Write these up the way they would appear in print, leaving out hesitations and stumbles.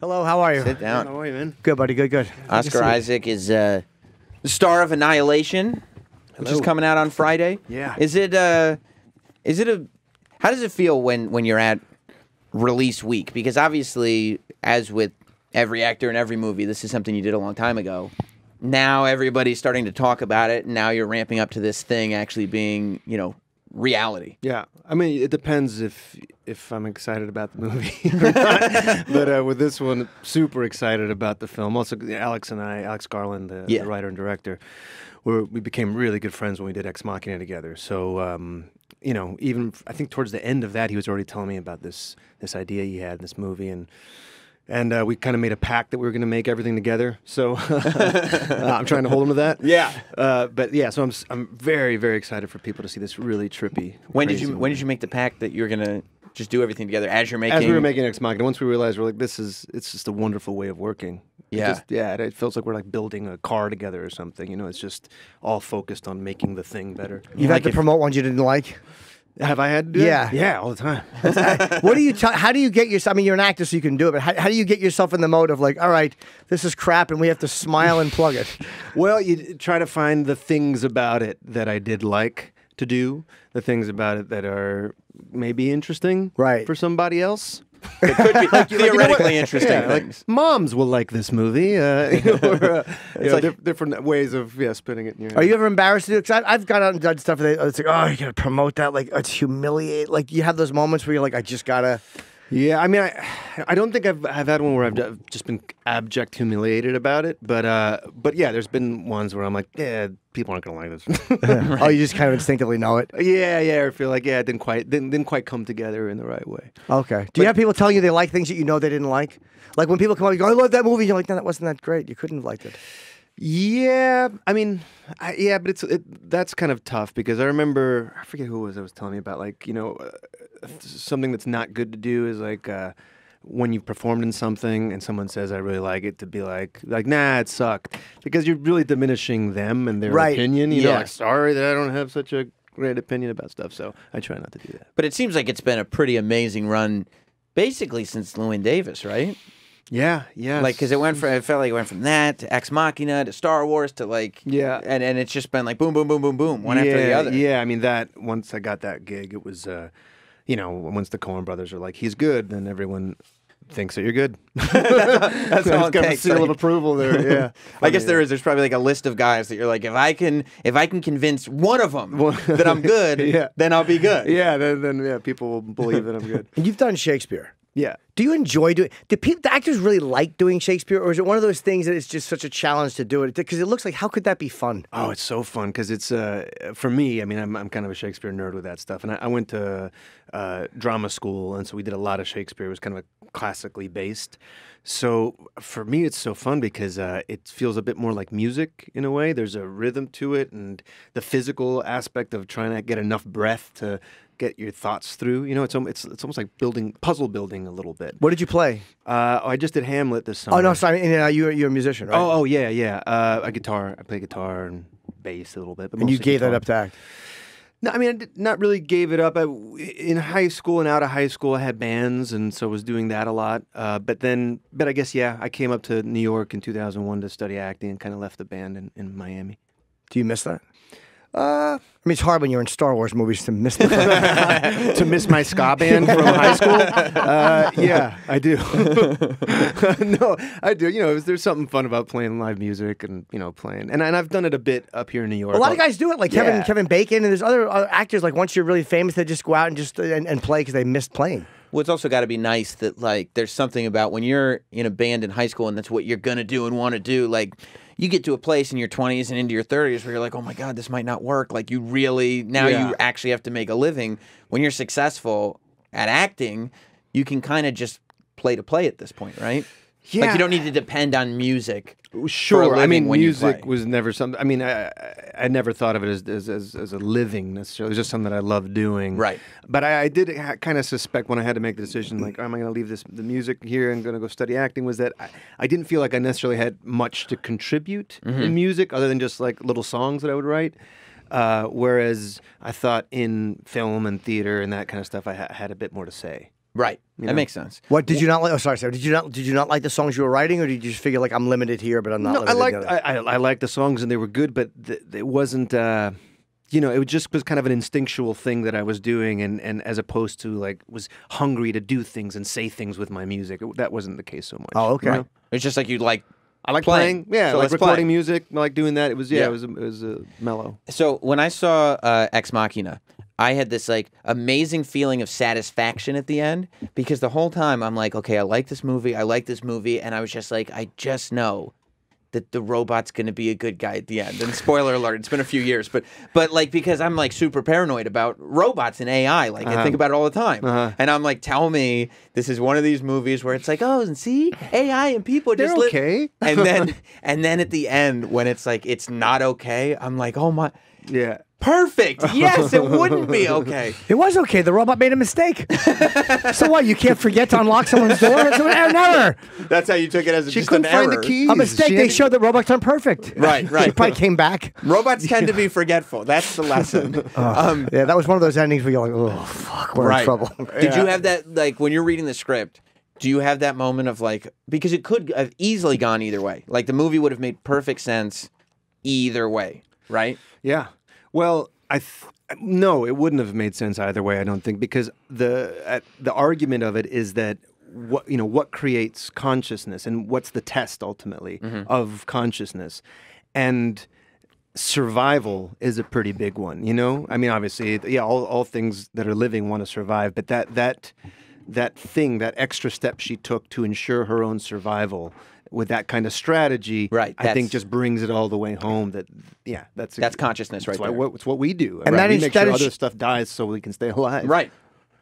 Hello, how are you? Sit down. How are you, man? Good, buddy. Good. Oscar Isaac is the star of Annihilation, which is coming out on Friday. Yeah. Is it how does it feel when you're at release week? Because obviously, as with every actor in every movie, this is something you did a long time ago. Now everybody's starting to talk about it, and now you're ramping up to this thing actually being, reality. Yeah, I mean, it depends if I'm excited about the movie or not. But with this one, super excited about the film. Also, Alex Garland, the writer and director, we became really good friends when we did Ex Machina together. So, even I think towards the end of that, he was already telling me about this idea he had in this movie, and we kind of made a pact that we were going to make everything together. So I'm trying to hold him to that. Yeah. But yeah, so I'm very, very excited for people to see this really trippy. When did you make the pact that you're going to just do everything together as you're making? As we were making Ex Machina, once we realized we're like, it's just a wonderful way of working. Yeah. It feels like we're like building a car together or something. It's just all focused on making the thing better. You've had to promote ones you didn't like? Have I had to do that? Yeah, all the time. What do you? How do you get yourself? I mean, you're an actor, so you can do it. But how do you get yourself in the mode of like, all right, this is crap, and we have to smile and plug it? Well, you try to find the things about it that I did like to do, the things about it that are maybe interesting, for somebody else. It could be theoretically interesting things. Like, moms will like this movie. Different ways of spinning it in your head. Are you ever embarrassed to do it? Because I've gone out and done stuff. And it's like, oh, you gotta promote that. Like, it's humiliating. Like, you have those moments where you're like, I just gotta. Yeah, I mean, I don't think I've had one where I've just been abject humiliated about it, but yeah, there's been ones where I'm like, yeah, people aren't gonna like this. Oh, you just kind of instinctively know it. Yeah, or feel like it didn't quite come together in the right way. Okay. Do you have people telling you they like things that you know they didn't like? Like when people come up, you go, I love that movie. You're like, no, that wasn't that great. You couldn't have liked it. Yeah, I mean, but that's kind of tough because I remember, I forget who it was that was telling me about, like, something that's not good to do is like when you've performed in something and someone says I really like it, to be like nah, it sucked, because you're really diminishing them and their opinion. You know, like, sorry that I don't have such a great opinion about stuff, so I try not to do that. But it seems like it's been a pretty amazing run, basically since Llewyn Davis, right? Yeah. Like, because it felt like it went from that to Ex Machina to Star Wars to like, and it's just been like boom, boom, boom, boom, boom, one after the other. Yeah, I mean, once I got that gig, it was, once the Coen brothers are like, he's good, then everyone thinks that you're good. That's all it takes. Seal of approval there. Yeah, I guess there's probably like a list of guys that you're like, if I can convince one of them that I'm good, then I'll be good. Yeah, then people will believe that I'm good. And you've done Shakespeare. Yeah. Do you enjoy doing? Do the actors really like doing Shakespeare, or is it one of those things that it's just such a challenge to do it? Because it looks like, how could that be fun? Oh, it's so fun because it's for me. I mean, I'm kind of a Shakespeare nerd with that stuff, and I went to drama school, and so we did a lot of Shakespeare. It was kind of classically based. So for me, it's so fun because it feels a bit more like music in a way. There's a rhythm to it, and the physical aspect of trying to get enough breath to get your thoughts through. It's almost like puzzle building a little bit. What did you play? I just did Hamlet this summer. Oh no, sorry. You're a musician, right? Oh yeah. I play guitar and bass a little bit. But and you gave that up to act? No, I mean, I not really gave it up. In high school and out of high school, I had bands, and so I was doing that a lot. But I guess, I came up to New York in 2001 to study acting and kind of left the band in Miami. Do you miss that? I mean, it's hard when you're in Star Wars movies to miss to miss my ska band from high school. Yeah, I do. No, I do. There's something fun about playing live music and playing, and I've done it a bit up here in New York. A lot of guys do it, like Kevin Bacon, and there's other actors. Like once you're really famous, they just go out and just and play because they missed playing. Well, it's also got to be nice that, like, there's something about when you're in a band in high school and that's what you're going to do and want to do. Like, you get to a place in your 20s and into your 30s where you're like, oh, my God, this might not work. Like, you actually have to make a living. When you're successful at acting, you can kind of just play to play at this point, right? Yeah. Like, you don't need to depend on music. Sure. I mean, music was never something. I mean, I never thought of it as a living necessarily. It was just something that I loved doing. Right. But I did kind of suspect when I had to make the decision, like, am I going to leave the music here and going to go study acting, was that I didn't feel like I necessarily had much to contribute in music other than just like little songs that I would write. Whereas I thought in film and theater and that kind of stuff, I had a bit more to say. Right. That makes sense. What did you not like? Oh, sorry. Did you not like the songs you were writing, or did you just figure like I'm limited here, but I'm not? No, limited I liked the songs and they were good, but it wasn't. It just was kind of an instinctual thing that I was doing, and as opposed to like was hungry to do things and say things with my music. That wasn't the case so much. Oh, okay. You know? It's just like you like. I like playing. Yeah, so I like recording play. music. I like doing that. It was it was mellow. So when I saw Ex Machina, I had this like amazing feeling of satisfaction at the end because the whole time I'm like, okay, I like this movie, and I was just like, I just know that the robot's going to be a good guy at the end. And spoiler alert, it's been a few years, but like because I'm like super paranoid about robots and AI, like I think about it all the time, and I'm like, tell me this is one of these movies where it's like, oh, and see, AI and people just They're okay, and then at the end when it's like it's not okay, I'm like, oh my, yeah. Perfect. Yes, it wouldn't be okay. It was okay. The robot made a mistake. So what? You can't forget to unlock someone's door? It's an error. That's how you took it as She just couldn't an find error. the keys. A mistake. They showed that robots aren't perfect. Right. She probably came back. Robots tend to be forgetful. That's the lesson. Yeah, that was one of those endings where you're like, oh, fuck, we're in trouble. Did you have that, like, when you're reading the script, do you have that moment of, like, because it could have easily gone either way. Like, the movie would have made perfect sense either way, right? Yeah. Well, no, it wouldn't have made sense either way. I don't think, because the argument of it is that what creates consciousness and what's the test ultimately of consciousness, and survival is a pretty big one. I mean, obviously, all things that are living want to survive, but that extra step she took to ensure her own survival with that kind of strategy, right? I think just brings it all the way home. That's consciousness, right there. It's what we do, and we make sure other stuff dies so we can stay alive, right?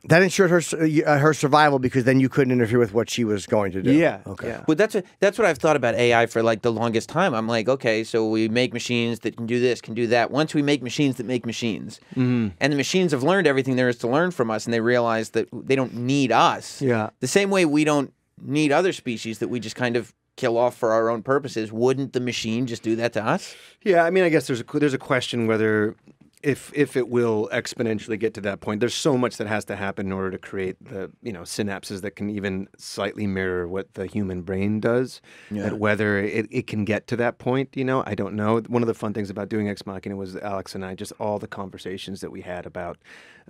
That ensured her survival because then you couldn't interfere with what she was going to do. Yeah. Okay. Yeah. Well, that's what I've thought about AI for like the longest time. I'm like, okay, so we make machines that can do this, can do that. Once we make machines that make machines, and the machines have learned everything there is to learn from us, and they realize that they don't need us. Yeah. The same way we don't need other species that we just kind of kill off for our own purposes. Wouldn't the machine just do that to us? Yeah. I mean, I guess there's a question whether if it will exponentially get to that point. There's so much that has to happen in order to create the synapses that can even slightly mirror what the human brain does. Yeah. That whether it can get to that point, I don't know. One of the fun things about doing Ex Machina was Alex and I, just all the conversations that we had about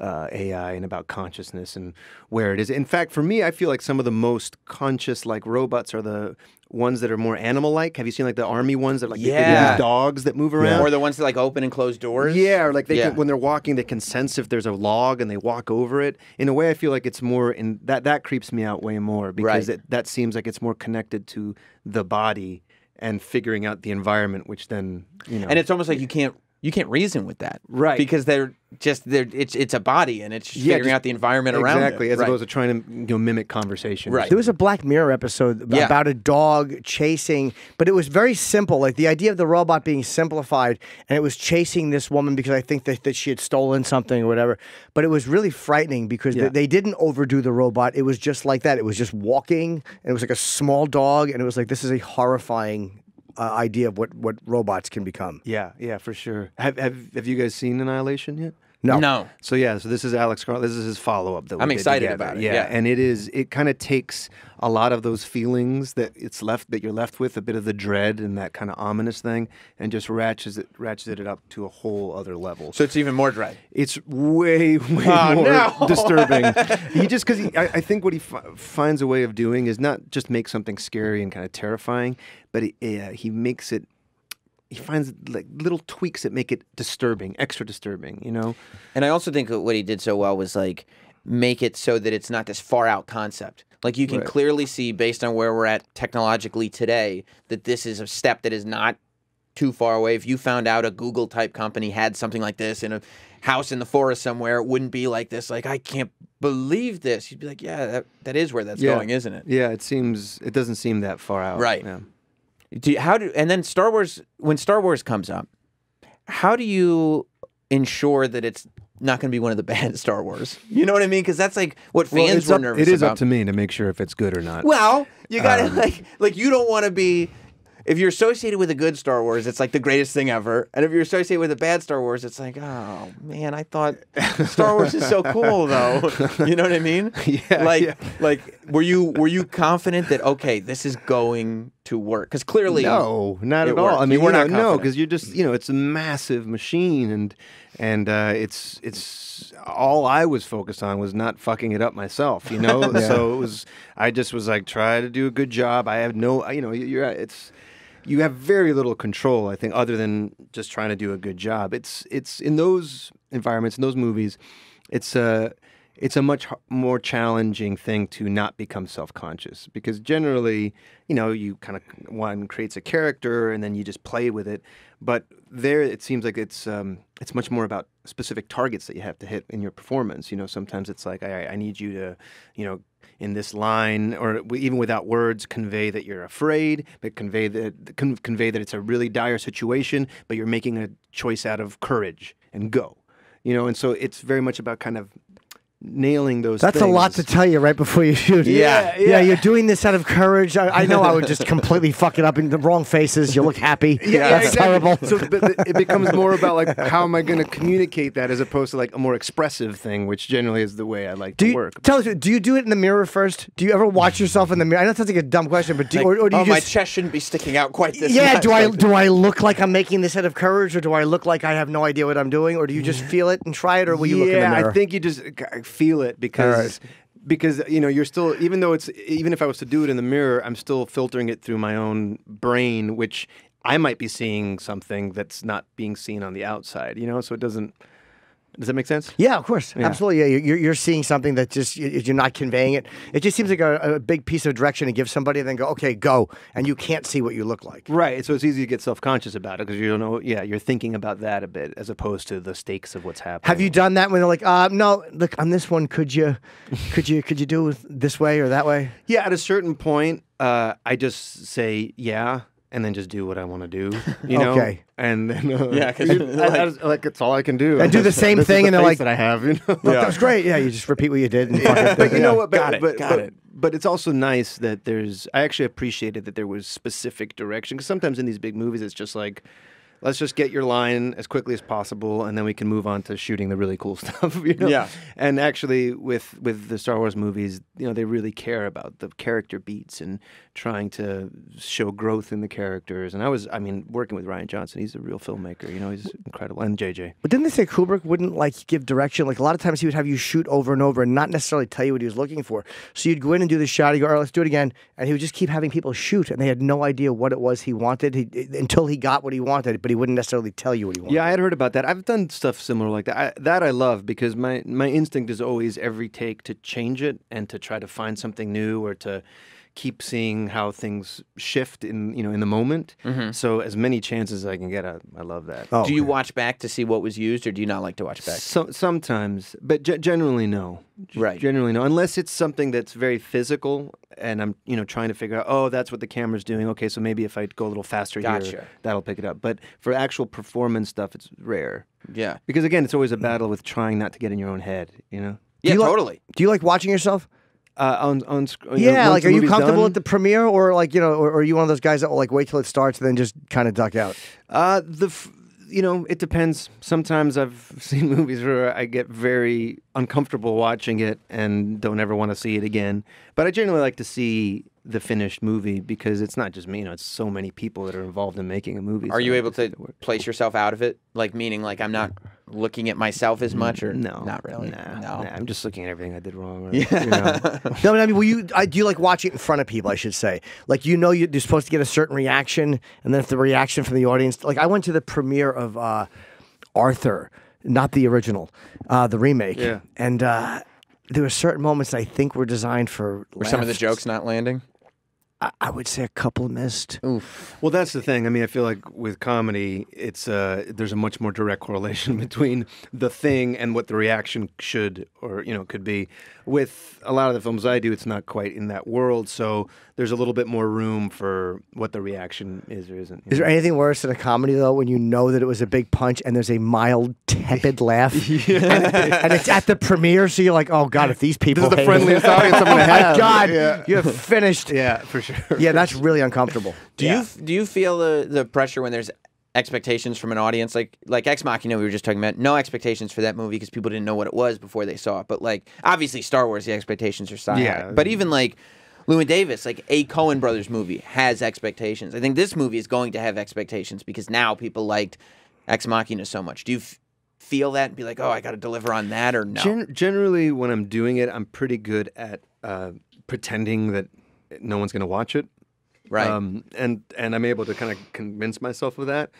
AI and about consciousness and where it is. In fact, for me, I feel like some of the most conscious like robots are the ones that are more animal-like. Have you seen like the army ones that like these dogs that move around? Or the ones that like open and close doors? Yeah, or like they can, when they're walking, they can sense if there's a log and they walk over it. In a way, I feel like it's more in that creeps me out way more because that seems like it's more connected to the body and figuring out the environment, which then And it's almost like you can't reason with that, right? Because it's a body and it's figuring out the environment around it, exactly, as opposed to trying to mimic conversation. Right. There was a Black Mirror episode about a dog chasing, but it was very simple. Like the idea of the robot being simplified, and it was chasing this woman because I think that she had stolen something or whatever. But it was really frightening because they didn't overdo the robot. It was just like that. It was just walking, and it was like a small dog, and it was like, this is a horrifying idea of what robots can become. Yeah, for sure. Have you guys seen Annihilation yet? No. So this is Alex Garland. This is his follow-up that I'm did excited together. about it. Yeah, and it kind of takes a lot of those feelings that you're left with, a bit of the dread and that kind of ominous thing, and just ratchets it up to a whole other level. So it's even more dread. It's way more disturbing. I think what he finds a way of doing is not just make something scary and kind of terrifying, but he makes it. He finds like little tweaks that make it disturbing, extra disturbing, And I also think what he did so well was like make it so that it's not this far out concept. Like you can clearly see based on where we're at technologically today that this is a step that is not too far away. If you found out a Google type company had something like this in a house in the forest somewhere, it wouldn't be like this. Like, I can't believe this. You'd be like, yeah, that is where that's going, isn't it? Yeah, it doesn't seem that far out. Right. Yeah. And then Star Wars, when Star Wars comes up, how do you ensure that it's not going to be one of the bad Star Wars? You know what I mean? Because that's like what fans were nervous about. It is up to me to make sure if it's good or not. Well, you got to like you don't want to be. if you're associated with a good Star Wars, it's like the greatest thing ever. And if you're associated with a bad Star Wars, it's like, oh man, I thought Star Wars is so cool though. You know what I mean? Yeah. Like were you confident that okay, this is going to work? Because clearly, no, not at all. Worked. I mean, we're not no, because you're just it's a massive machine, and it's all I was focused on was not fucking it up myself, So I just was like, try to do a good job. I have no, you have very little control, I think, other than just trying to do a good job. It's in those environments, in those movies, it's a much more challenging thing to not become self-conscious, because generally, you kind of one creates a character and then you just play with it. But there, it seems like it's much more about specific targets that you have to hit in your performance. Sometimes it's like, I need you to, in this line, or even without words, convey that you're afraid, but convey that it's a really dire situation, but you're making a choice out of courage and go. And so it's very much about kind of nailing those That's things. a lot to tell you right before you shoot. Yeah. You're doing this out of courage. I know I would just completely fuck it up in the wrong faces. You look happy. That's exactly. terrible. So it becomes more about like, how am I going to communicate that, as opposed to like a more expressive thing, which generally is the way I like to work. Tell us, do you do it in the mirror first? Do you ever watch yourself in the mirror? I know it sounds like a dumb question, but do you just... my chest shouldn't be sticking out quite this much. Do I look like I'm making this out of courage, or do I look like I have no idea what I'm doing, or do you just feel it and try it, or will you look in the mirror? I think you just feel it, because you're still, even if I was to do it in the mirror, I'm still filtering it through my own brain, which I might be seeing something that's not being seen on the outside, so it doesn't. Does that make sense? Yeah, of course. Yeah. Absolutely. Yeah, you're seeing something that just you're not conveying it. It just seems like a big piece of direction to give somebody and then go, okay, go. And you can't see what you look like. Right. So it's easy to get self-conscious about it, because you don't know. Yeah, you're thinking about that a bit as opposed to the stakes of what's happening. Have you done that when they're like, no, look, on this one, could you do it this way or that way? Yeah, at a certain point, I just say, yeah, and then just do what I want to do, Okay. And then because like it's all I can do. And do the same thing, and they're like, that I have, that was great. Yeah, you just repeat what you did. And but you know what? Got it. But it's also nice that I actually appreciated that there was specific direction, because sometimes in these big movies, it's just like, let's just get your line as quickly as possible, and then we can move on to shooting the really cool stuff. Yeah. And actually, with the Star Wars movies, they really care about the character beats and trying to show growth in the characters. And working with Rian Johnson, he's a real filmmaker. He's incredible, and JJ. But didn't they say Kubrick wouldn't give direction? Like a lot of times he would have you shoot over and over and not necessarily tell you what he was looking for. So you'd go in and do the shot, you go, all right, let's do it again, and he would just keep having people shoot, and they had no idea what it was he wanted until he got what he wanted. But he wouldn't necessarily tell you what he wanted. Yeah, I had heard about that. I've done stuff similar like that. I love, because my instinct is always every take to change it and to try to find something new, or to keep seeing how things shift in the moment. Mm-hmm. So as many chances as I can get, I love that. Oh, do you watch back to see what was used, or do you not like to watch back? Sometimes, but generally no. Right. Generally no, unless it's something that's very physical, and I'm trying to figure out, oh, that's what the camera's doing. Okay, so maybe if I go a little faster here, that'll pick it up. But for actual performance stuff, it's rare. Yeah. Because again, it's always a battle with trying not to get in your own head. Yeah, totally. Do you like watching yourself? On are you comfortable at the premiere, or or are you one of those guys that will wait till it starts and then just kind of duck out? It depends. Sometimes I've seen movies where I get very uncomfortable watching it and don't ever want to see it again. But I generally like to see the finished movie, because it's not just me. It's so many people that are involved in making a movie. Are you able to place yourself out of it? Meaning I'm not looking at myself as much, or no, not really. No, I'm just looking at everything I did wrong. Or, No, but do you like watch it in front of people? I should say, you're supposed to get a certain reaction, and then if the reaction from the audience, I went to the premiere of Arthur, not the original, the remake, and there were certain moments I think were designed for. Were some of the jokes not landing? I would say a couple missed. Oof. Well, that's the thing. I feel like with comedy, it's there's a much more direct correlation between the thing and what the reaction should or could be. With a lot of the films I do, it's not quite in that world, so there's a little bit more room for what the reaction is or isn't. Is there anything worse than a comedy though, when you know that it was a big punch and there's a mild, tepid laugh, and it's at the premiere, so you're like, oh god, if these people, this is the friendliest audience I'm gonna have. Oh my god, you're finished. Yeah, for sure. sure. Yeah, that's really uncomfortable. Do you feel the pressure when there's expectations from an audience, like Ex Machina we were just talking about? No expectations for that movie because people didn't know what it was before they saw it. But like obviously Star Wars, the expectations are high. Yeah. But even like Llewyn Davis, like a Coen Brothers movie, has expectations. I think this movie is going to have expectations because now people liked Ex Machina so much. Do you feel that and be like, oh, I got to deliver on that, or no? Generally, when I'm doing it, I'm pretty good at pretending that no one's going to watch it. Right. And I'm able to kind of convince myself of that.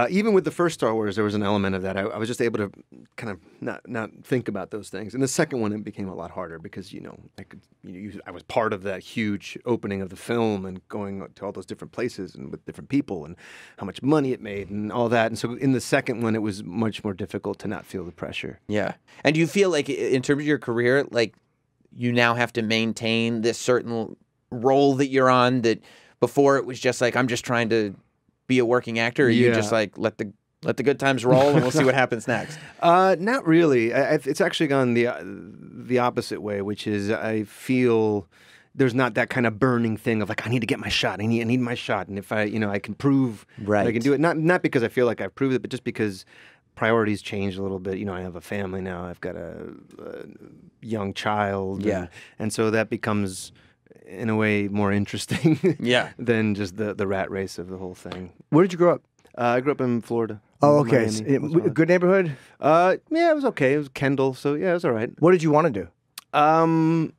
Even with the first Star Wars, there was an element of that. I was just able to kind of not think about those things. And the second one, it became a lot harder because, I was part of that huge opening of the film and going to all those different places and with different people and how much money it made and all that. And so in the second one, it was much more difficult to not feel the pressure. Yeah. And do you feel like in terms of your career, like you now have to maintain this certain role that you're on, that before it was just like, I'm just trying to be a working actor, or you just like let the good times roll and we'll see what happens next? Not really. It's actually gone the opposite way, which is I feel there's not that kind of burning thing of like, I need to get my shot. I need my shot. And if I can prove that I can do it, not because I feel like I've proved it, but just because priorities changed a little bit. I have a family now. I've got a young child. And so that becomes, in a way, more interesting than just the rat race of the whole thing. Where did you grow up? I grew up in Florida. Oh, okay. Good neighborhood? Yeah, it was okay. It was Kendall, so yeah, it was all right. What did you want to do? It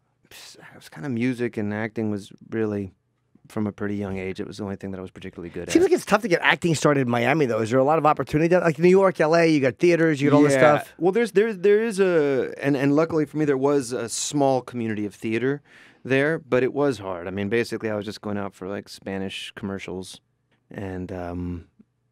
was kind of music, and acting was really, from a pretty young age, it was the only thing that I was particularly good at. Seems like it's tough to get acting started in Miami, though. Is there a lot of opportunity down, like New York, LA? You got theaters, you got all this stuff. Well, there is and luckily for me, there was a small community of theater there, but it was hard. I mean, basically, I was just going out for like Spanish commercials, and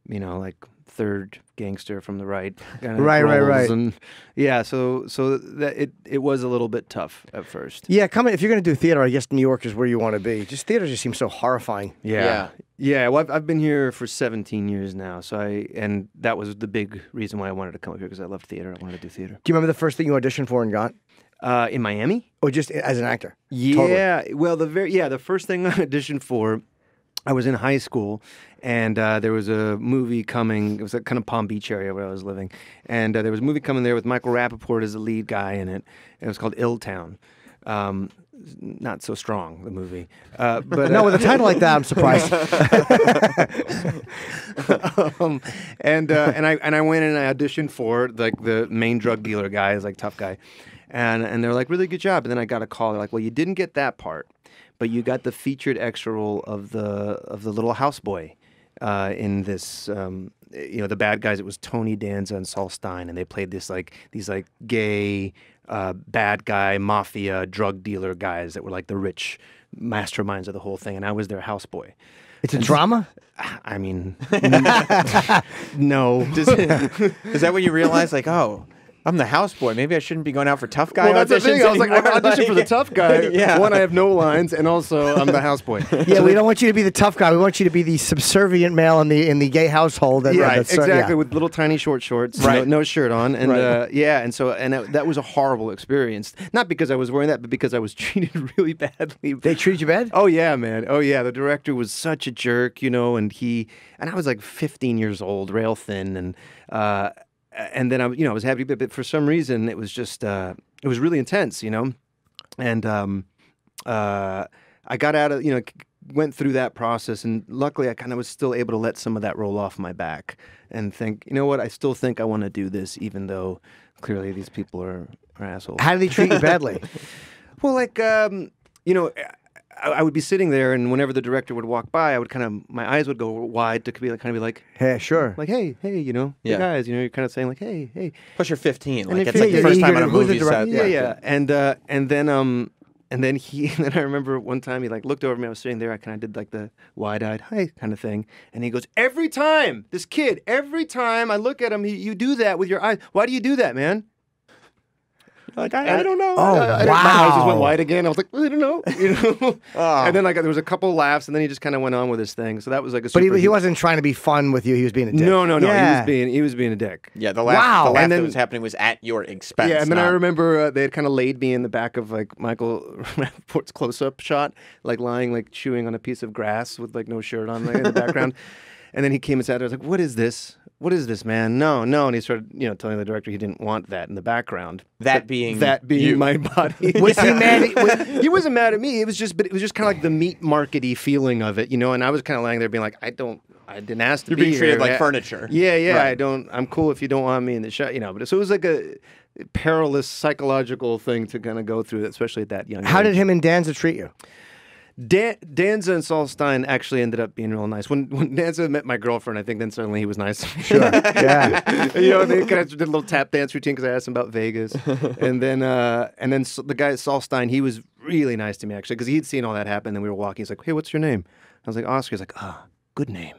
like Third Gangster from the Right, kind of right. And yeah, so that it was a little bit tough at first. Yeah, if you're going to do theater, I guess New York is where you want to be. Just theater just seems so horrifying. Yeah. Well, I've been here for 17 years now, and that was the big reason why I wanted to come up here, because I loved theater. I wanted to do theater. Do you remember the first thing you auditioned for and got? In Miami? Or just as an actor? Yeah. Totally. Well, the first thing I auditioned for, I was in high school, and there was a movie coming. It was a kind of Palm Beach area where I was living, and there was a movie coming there with Michael Rappaport as the lead guy in it. It was called Ill Town. Not so strong, the movie, but no, with a title like that, I'm surprised. And I went and I auditioned for like the main drug dealer guy, is like tough guy, and they're like, really good job. And then I got a call. They're like, well, you didn't get that part, but you got the featured extra role of the little houseboy in this. The bad guys. It was Tony Danza and Saul Stein, and they played these gay bad guy mafia drug dealer guys that were like the rich masterminds of the whole thing, and I was their houseboy. It's a drama? I mean, no. Is that when you realize, like, oh, I'm the houseboy. Maybe I shouldn't be going out for tough guy auditions. That's the thing. I was like, I auditioned for the tough guy. Yeah. One, I have no lines, and also I'm the houseboy. Yeah, we don't want you to be the tough guy. We want you to be the subservient male in the gay household. Right, exactly, with little tiny short shorts, right. no shirt on, and that was a horrible experience. Not because I was wearing that, but because I was treated really badly. They treated you bad? Oh yeah, man. Oh yeah, the director was such a jerk, and I was like 15 years old, rail thin, and then I was happy, but for some reason it was just it was really intense, and I got out of went through that process, and luckily I kind of was still able to let some of that roll off my back and think, you know what, I still think I want to do this, even though clearly these people are assholes. How did they treat you badly? Well, like I would be sitting there, and whenever the director would walk by, my eyes would go wide to be like, hey, sure, like, hey, hey guys, you're kind of saying like, hey. Plus, you're 15, and like it's like the first time on a movie set. Yeah. And then I remember one time he like looked over me. I was sitting there. I kind of did like the wide-eyed hi kind of thing, and he goes, every time I look at him, you do that with your eyes. Why do you do that, man? Like, I don't know. Oh, My eyes just went wow. wide again. I was like, I don't know. And then like there was a couple laughs, and then he just kind of went on with his thing. So that was like a super But he wasn't trying to be fun with you. He was being a dick. No. Yeah. He was being a dick. Yeah, the laugh, Wow. the laugh And then- that was happening was at your expense. Yeah, and then I not- remember they had kind of laid me in the back of like Michael Rappaport's close-up shot, like lying, like chewing on a piece of grass with like no shirt on like, in the background. And then he came and sat there. I was like, "What is this? What is this, man? No." And he started, telling the director he didn't want that in the background. That being you. My body. Was he mad? He wasn't mad at me. It was just kind of like the meat markety feeling of it, And I was kind of lying there being like, I didn't ask to You're be being treated here. like furniture. Yeah. Right. I'm cool if you don't want me in the shot, But so it was like a perilous psychological thing to kind of go through, especially at that young age. How did him and Danza treat you? Danza and Saul Stein actually ended up being real nice. When Danza met my girlfriend, I think then suddenly he was nice to me. Sure. Yeah. They kind of did a little tap dance routine because I asked him about Vegas, and then the guy Saul Stein, he was really nice to me actually because he'd seen all that happen. And we were walking. He's like, "Hey, what's your name?" I was like, "Oscar." He's like, good name."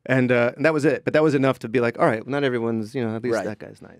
And that was it. But that was enough to be like, all right, well, not everyone's, at least that guy's nice.